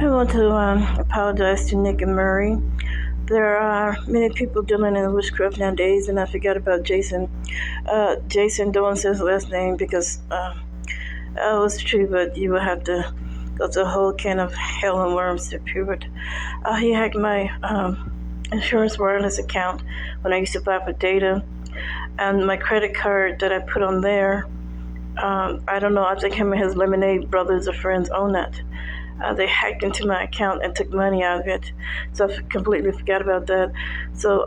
I want to apologize to Nick and Murray. There are many people dealing in witchcraft nowadays, and I forgot about Jason. Jason, don't say his last name because it was true, but you will have to go through a whole can of hell and worms to prove it. He hacked my insurance wireless account when I used to buy for data, and my credit card that I put on there. I don't know. I think him and his Lemonade brothers or friends own that. They hacked into my account and took money out of it, so I completely forgot about that. So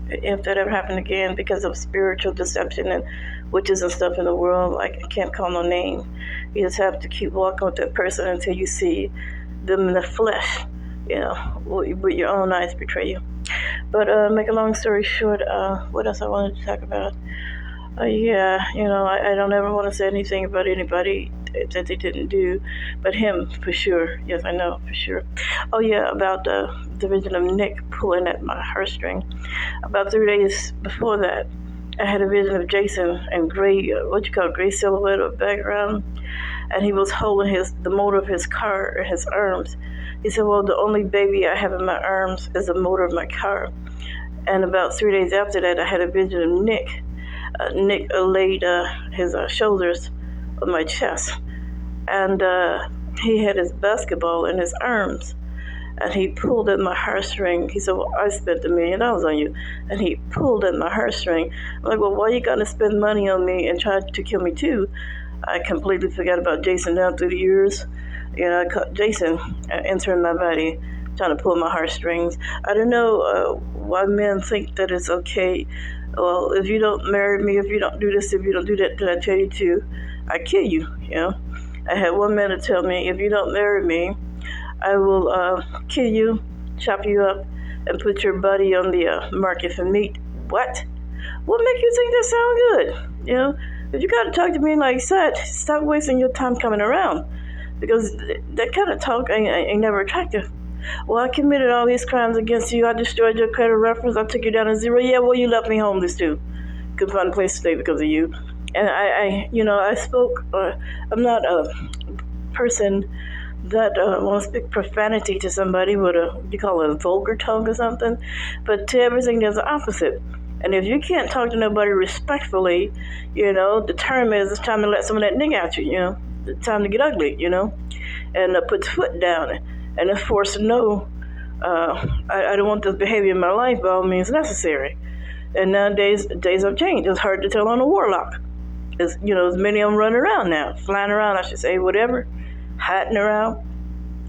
if that ever happened again, because of spiritual deception and witches and stuff in the world, like, I can't call no name. You just have to keep walking with that person until you see them in the flesh, with your own eyes betray you. But make a long story short, what else I wanted to talk about? I don't ever want to say anything about anybody that they didn't do, but him for sure. Yes, I know for sure. Oh yeah, about the vision of Nick pulling at my heartstring. About 3 days before that, I had a vision of Jason in gray silhouette or background, and he was holding the motor of his car in his arms. He said, "Well, the only baby I have in my arms is the motor of my car." And about 3 days after that, I had a vision of Nick. Nick laid his shoulders on my chest, and he had his basketball in his arms, and he pulled at my heartstring. He said, "Well, I spent $1 million on you," and he pulled at my heartstring. I'm like, "Well, why you gonna spend money on me and try to kill me too?" I completely forgot about Jason down through the years. I caught Jason entering my body, trying to pull my heartstrings. I don't know why men think that it's okay. Well, if you don't marry me, if you don't do this, if you don't do that, then I tell you to, I kill you. I had one man to tell me, "If you don't marry me, I will kill you, chop you up, and put your body on the market for meat." What? What makes you think that sound good? If you gotta talk to me like that, stop wasting your time coming around, because that kind of talk ain't never attractive. "Well, I committed all these crimes against you. I destroyed your credit reference. I took you down to zero." Yeah, well, you left me homeless too. Couldn't find a place to stay because of you. And I spoke. I'm not a person that want to speak profanity to somebody with a vulgar tongue or something. But to everything, there's an opposite. And if you can't talk to nobody respectfully, the term is it's time to let some of that ning out you. It's time to get ugly, and put the foot down. And it's forced to know, I don't want this behavior in my life by all means necessary. And nowadays, days have changed. It's hard to tell on a warlock. There's many of them running around now, flying around, I should say, whatever, hiding around.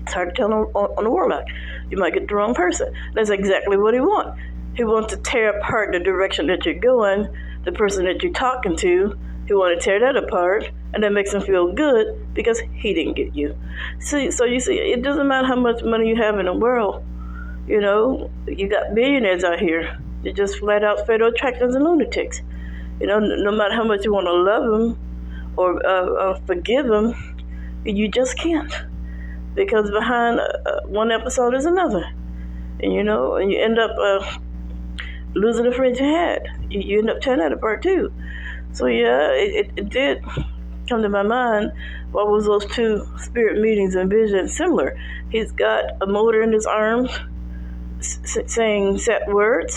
It's hard to tell on a warlock. You might get the wrong person. That's exactly what he wants. He wants to tear apart the direction that you're going, the person that you're talking to. He wants to tear that apart, and that makes him feel good because he didn't get you. So you see, it doesn't matter how much money you have in the world. You got billionaires out here. They're just flat out federal attractors and lunatics. No matter how much you want to love them or forgive them, you just can't, because behind one episode is another, and you end up losing the friends you had. You end up tearing that apart too. So yeah, it did come to my mind, what was those two spirit meetings and visions similar? He's got a motor in his arms saying set words,